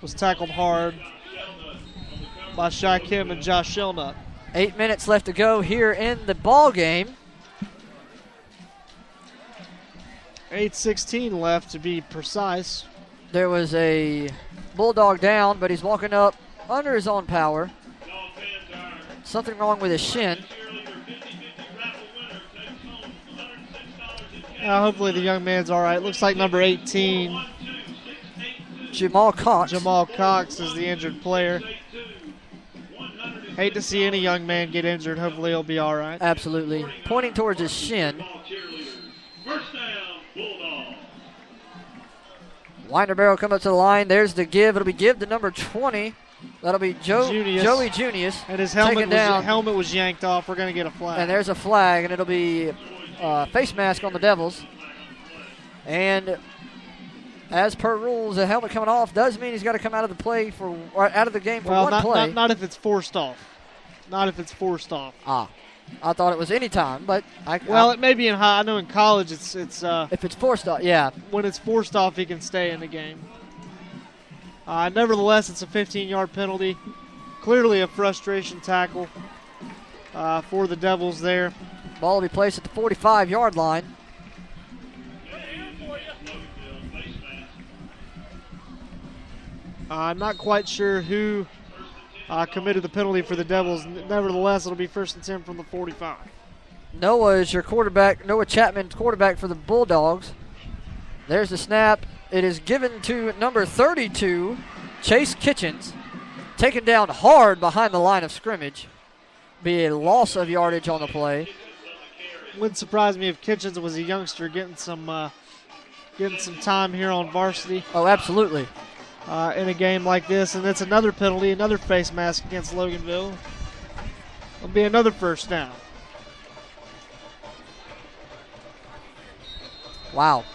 was tackled hard by Shy Kim and Josh Shelnutt. 8 minutes left to go here in the ball game. 8:16 left to be precise. There was a Bulldog down, but he's walking up under his own power. Something wrong with his shin. Hopefully the young man's all right. Looks like number 18, Jamal Cox. Jamal Cox, is the injured player. Hate to see any young man get injured. Hopefully he'll be all right. Absolutely. Pointing towards his shin. Winder Barrow come up to the line. There's the give. It'll be give to number 20. That'll be Joey Junius. And his helmet was yanked off. We're going to get a flag. And there's a flag, and it'll be face mask on the Devils. And as per rules, a helmet coming off does mean he's got to come out of the game for one play. Not if it's forced off. Not if it's forced off. I thought it was any time, but it may be in high. I know in college it's if it's forced off, yeah. When it's forced off, he can stay in the game. Nevertheless, it's a 15-yard penalty. Clearly a frustration tackle for the Devils there. Ball will be placed at the 45-yard line. I'm not quite sure who committed the penalty for the Devils. Nevertheless, it'll be 1st and 10 from the 45. Noah is your quarterback. Noah Chapman, quarterback for the Bulldogs. There's the snap. It is given to number 32, Chase Kitchens. Taken down hard behind the line of scrimmage. Be a loss of yardage on the play. Wouldn't surprise me if Kitchens was a youngster getting some time here on varsity. Oh, absolutely. In a game like this, and it's another penalty, another face mask against Loganville. It'll be another first down. Wow.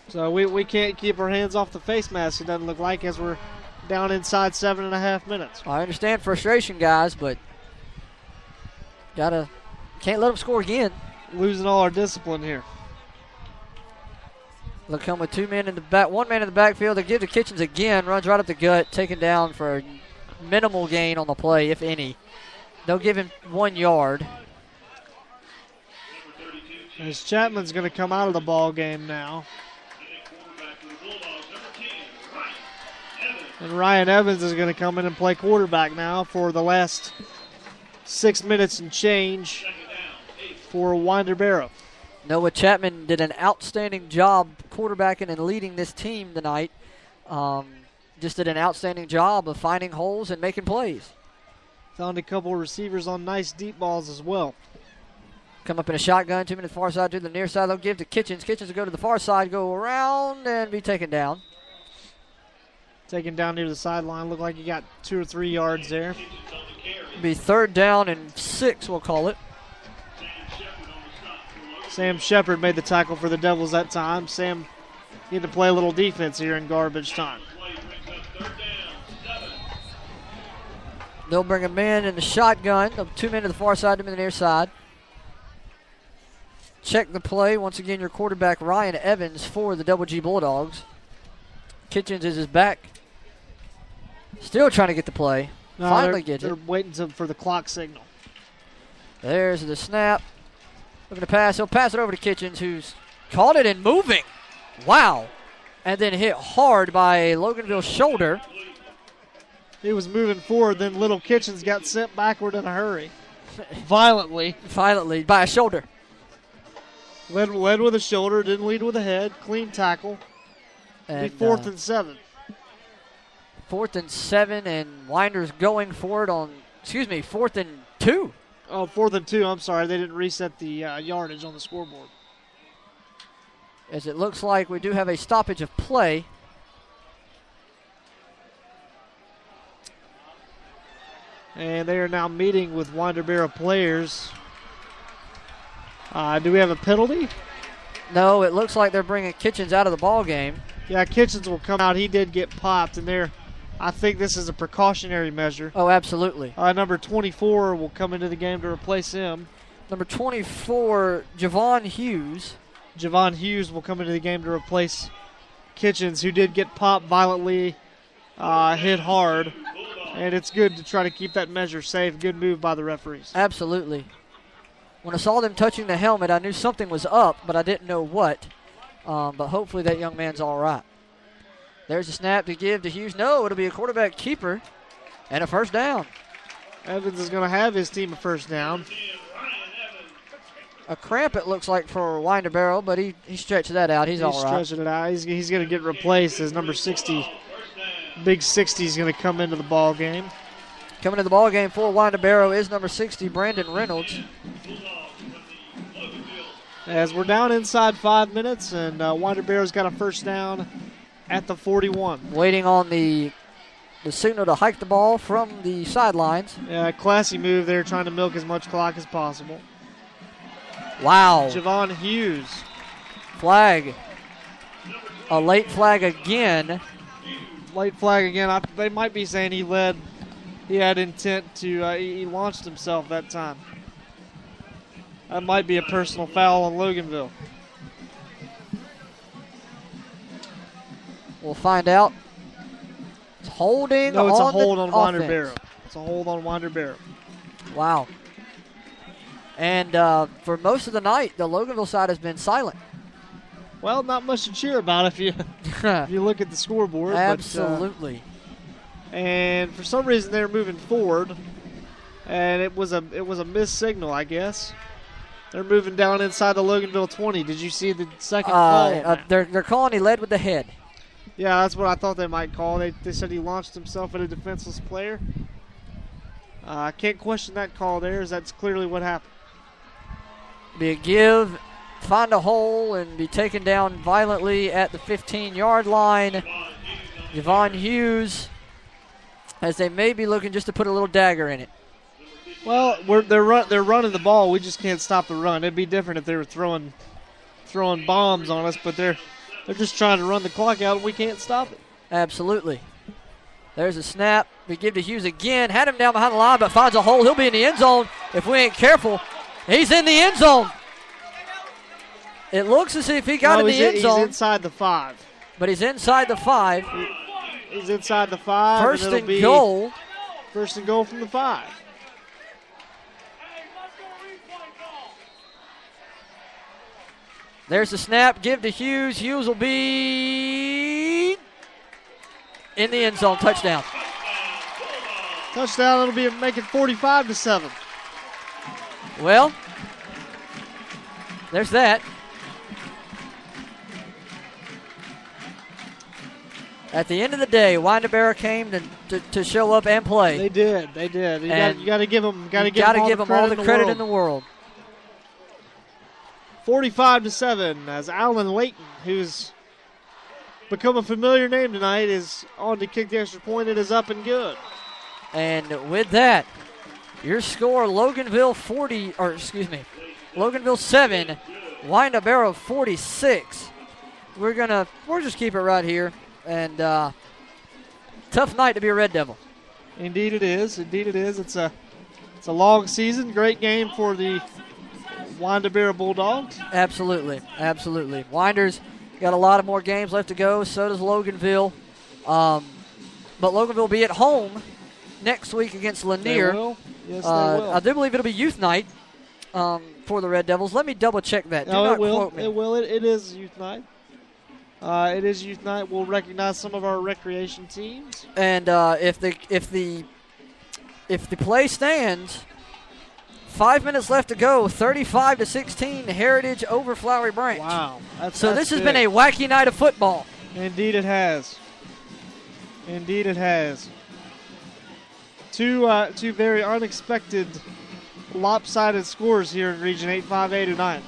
So we can't keep our hands off the face mask, it doesn't look like, as we're down inside 7.5 minutes. I understand frustration, guys, but can't let them score again. Losing all our discipline here. They'll come with one man in the backfield. They give to Kitchens again, runs right up the gut, taken down for a minimal gain on the play, if any. They'll give him 1 yard. As Chapman's going to come out of the ball game now. And Ryan Evans is going to come in and play quarterback now for the last 6 minutes and change for Winder Barrow. Noah Chapman did an outstanding job quarterbacking and leading this team tonight. Just did an outstanding job of finding holes and making plays. Found a couple of receivers on nice deep balls as well. Come up in a shotgun, 2 minutes far side to the near side. They'll give to Kitchens. Kitchens will go to the far side, go around, and be taken down. Taken down near the sideline. Looked like he got 2 or 3 yards there. Be 3rd down and 6, we'll call it. Sam Shepard made the tackle for the Devils that time. Sam need to play a little defense here in garbage time. They'll bring a man in the shotgun. 2 men to the far side, 2 men to the near side. Check the play. Once again, your quarterback, Ryan Evans, for the Double G Bulldogs. Kitchens is his back. Still trying to get the play. Finally gets it. They're waiting for the clock signal. There's the snap. Looking to pass. He'll pass it over to Kitchens, who's caught it and moving. Wow. And then hit hard by a Loganville shoulder. He was moving forward, then little Kitchens got sent backward in a hurry. Violently by a shoulder. Led with a shoulder, didn't lead with a head. Clean tackle. And, 4th and 7. 4th and 7, and Winder's going for it on, 4th and 2. Oh, 4th and 2. I'm sorry. They didn't reset the yardage on the scoreboard. As it looks like we do have a stoppage of play. And they are now meeting with Winder Barrow players. Do we have a penalty? No, it looks like they're bringing Kitchens out of the ball game. Yeah, Kitchens will come out. He did get popped, and I think this is a precautionary measure. Oh, absolutely. Number 24 will come into the game to replace him. Number 24, Javon Hughes. Javon Hughes will come into the game to replace Kitchens, who did get popped violently hit hard. And it's good to try to keep that measure safe. Good move by the referees. Absolutely. When I saw them touching the helmet, I knew something was up, but I didn't know what. But hopefully that young man's all right. There's a snap to give to Hughes. No, it'll be a quarterback keeper and a first down. Evans is going to have his team a first down. A cramp, it looks like, for Winder Barrow, but he stretched that out. He's all right. He's stretching it out. He's going to get replaced as number 60. Big 60 is going to come into the ball game. Coming to the ball game for Winder Barrow is number 60, Brandon Reynolds. As we're down inside 5 minutes, and Winder Barrow's got a first down at the 41. Waiting on the signal to hike the ball from the sidelines. Yeah, classy move there, trying to milk as much clock as possible. Wow. Javon Hughes. Flag. A late flag again. Late flag again. They might be saying he had intent to, he launched himself that time. That might be a personal foul on Loganville. We'll find out. It's holding. No, it's on a hold the on Winder offense. Barrow. It's a hold on Winder Barrow. Wow. And for most of the night, the Loganville side has been silent. Well, not much to cheer about if you look at the scoreboard. Absolutely. And for some reason they're moving forward, and it was a missed signal, I guess. They're moving down inside the Loganville 20. Did you see the second call? They're calling he led with the head. Yeah, that's what I thought they might call. They said he launched himself at a defenseless player. I can't question that call there, as that's clearly what happened. Be a give, find a hole, and be taken down violently at the 15-yard line. Javon Hughes, as they may be looking just to put a little dagger in it. Well, they're running the ball. We just can't stop the run. It'd be different if they were throwing bombs on us, but they're just trying to run the clock out, and we can't stop it. Absolutely. There's a snap. We give to Hughes again. Had him down behind the line, but finds a hole. He'll be in the end zone if we ain't careful. He's in the end zone. It looks as if he got in the end zone. He's inside the 5. But he's inside the 5. He's inside the 5. First and goal. First and goal from the 5. There's the snap. Give to Hughes. Hughes will be in the end zone. Touchdown. Touchdown. It'll be making 45-7. Well, there's that. At the end of the day, Winder Barrow came to show up and play. They did. You got to give them all the credit in the world. 45-7 as Alan Layton, who's become a familiar name tonight, is on to kick the extra point. It is up and good. And with that, your score: Loganville 7, Winder Barrow 46. We'll just keep it right here. And tough night to be a Red Devil. Indeed it is. It's a long season. Great game for the Winder Barrow Bulldogs. Absolutely. Winder's got a lot of more games left to go. So does Loganville. But Loganville will be at home next week against Lanier. They will. Yes, they will. I do believe it'll be youth night for the Red Devils. Let me double check that. No, it will. It will. It is youth night. It is youth night. We'll recognize some of our recreation teams. And if the play stands, 5 minutes left to go. 35-16, Heritage over Flowery Branch. Wow! So this has been a wacky night of football. Indeed, it has. Two very unexpected, lopsided scores here in Region 8-5A tonight.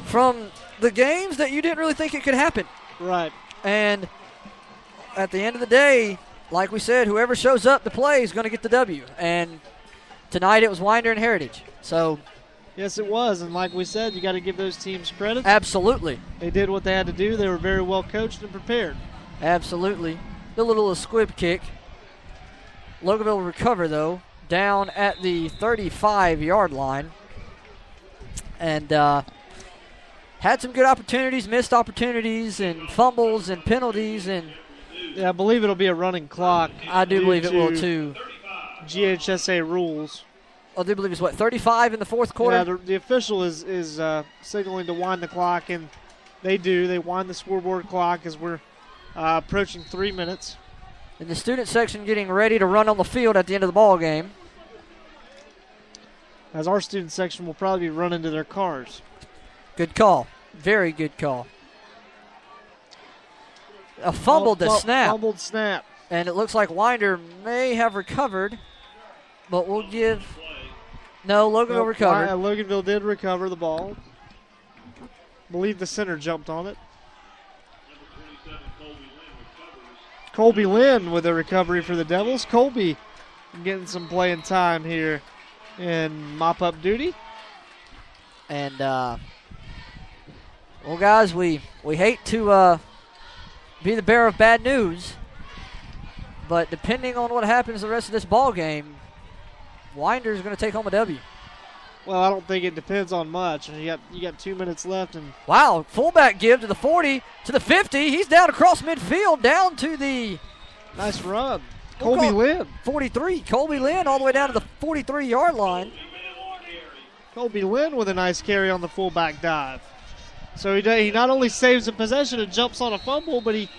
From the games that you didn't really think it could happen. Right. And at the end of the day, like we said, whoever shows up to play is going to get the W. And tonight it was Winder and Heritage. So, yes, it was. And like we said, you got to give those teams credit. Absolutely. They did what they had to do. They were very well coached and prepared. Absolutely. The little squib kick. Loganville will recover, though, down at the 35-yard line. And had some good opportunities, missed opportunities, and fumbles and penalties, and Yeah, I believe it'll be a running clock. I do believe it will, too. GHSA rules. I do believe it's, 35 in the fourth quarter? Yeah, the official is signaling to wind the clock, and they do. They wind the scoreboard clock as we're approaching 3 minutes. And the student section getting ready to run on the field at the end of the ball game. As our student section will probably be running to their cars. Good call. Very good call. A fumbled the snap. Fumbled snap. And it looks like Winder may have recovered, but we'll give... No, Loganville recovered. Loganville did recover the ball. I believe the center jumped on it. Colby Lynn with a recovery for the Devils. Colby getting some playing time here in mop-up duty. And, well, guys, we hate to be the bearer of bad news, but depending on what happens the rest of this ball game, Winder is going to take home a W. Well, I don't think it depends on much. You got 2 minutes left, and wow, fullback give to the 40, to the 50. He's down across midfield, down to the nice run. Colby Lynn. 43. Colby Lynn all the way down to the 43-yard line. Colby Lynn with a nice carry on the fullback dive. So he not only saves a possession and jumps on a fumble, but he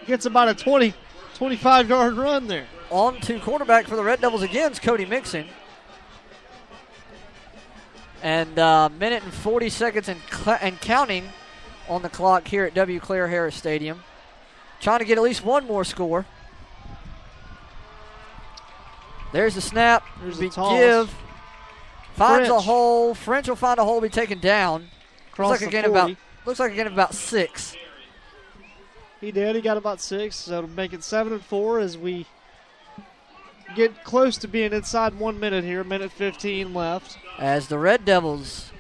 gets about a 25-yard run there. On to quarterback for the Red Devils again is Cody Mixon. And minute and 40 seconds and counting on the clock here at W. Claire Harris Stadium. Trying to get at least one more score. There's the snap. There's the toss. Give. Finds French. a hole. French will find a hole, be taken down. Looks like a gain of about 6. He did. He got about 6. So it'll make it 7-4 as we get close to being inside 1 minute here. Minute 15 left. As the Red Devils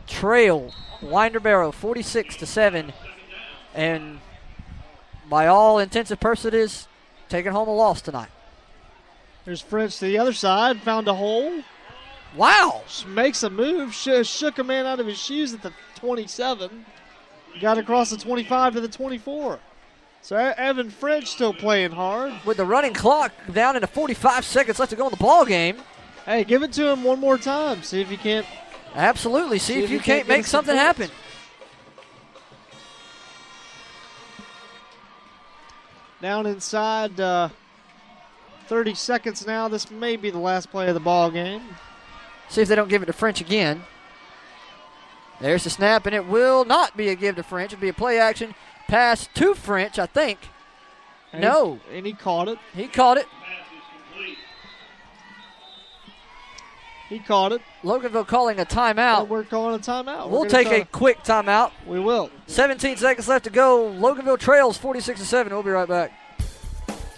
trail Winder Barrow 46-7, and by all intents and purposes, taking home a loss tonight. There's French to the other side, found a hole. Wow! Makes a move, shook a man out of his shoes at the 27. Got across the 25 to the 24. So Evan French still playing hard. With the running clock down into 45 seconds left to go in the ball game. Hey, give it to him one more time. See if you can't. Absolutely. See if you can't make something happen. Down inside 30 seconds now. This may be the last play of the ball game. See if they don't give it to French again. There's the snap, and it will not be a give to French. It'll be a play action pass to French, I think. No. And he caught it. He caught it. He caught it. Loganville calling a timeout. And we're calling a timeout. We'll take a quick timeout. We will. 17 seconds left to go. Loganville trails 46-7. We'll be right back.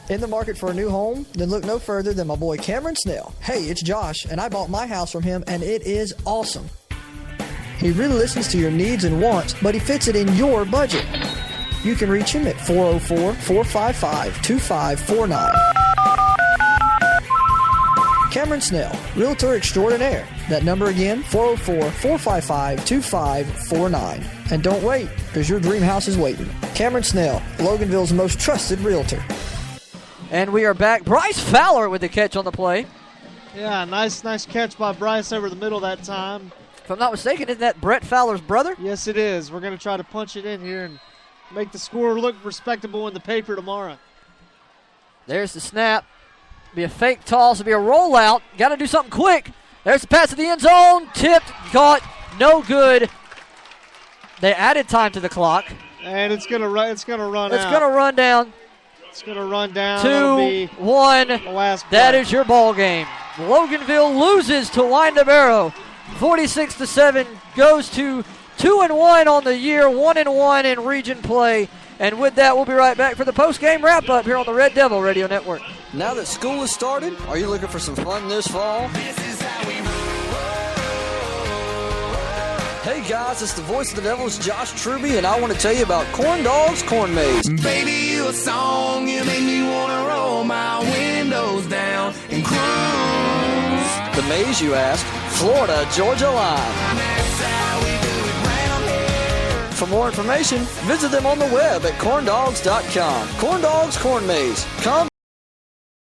In the market for a new home? Then look no further than my boy Cameron Snell. Hey, it's Josh, and I bought my house from him, and it is awesome. He really listens to your needs and wants, but he fits it in your budget. You can reach him at 404-455-2549. Cameron Snell, Realtor Extraordinaire. That number again, 404-455-2549. And don't wait, because your dream house is waiting. Cameron Snell, Loganville's most trusted realtor. And we are back. Bryce Fowler with the catch on the play. Yeah, nice catch by Bryce over the middle that time. If I'm not mistaken, isn't that Brett Fowler's brother? Yes, it is. We're going to try to punch it in here and make the score look respectable in the paper tomorrow. There's the snap. Be a fake toss. It'll be a rollout. Got to do something quick. There's the pass to the end zone. Tipped. Caught. No good. They added time to the clock. And it's going to run. It's going to run. It's going to run down. It's going to run down. 2-1. The last play. That is your ball game. Loganville loses to Winder Barrow. 46-7, goes to 2-1 on the year, 1-1 in region play. And with that, we'll be right back for the post-game wrap-up here on the Red Devil Radio Network. Now that school has started, are you looking for some fun this fall? Hey guys, it's the voice of the Devils, Josh Truby, and I want to tell you about Corn Dogs Corn Maze. Baby, you a song, you make me want to roll my windows down and cruise. The maze, you ask? Florida Georgia line. That's how we do it round here. For more information, visit them on the web at corndogs.com. Corn Dogs Corn Maze. Come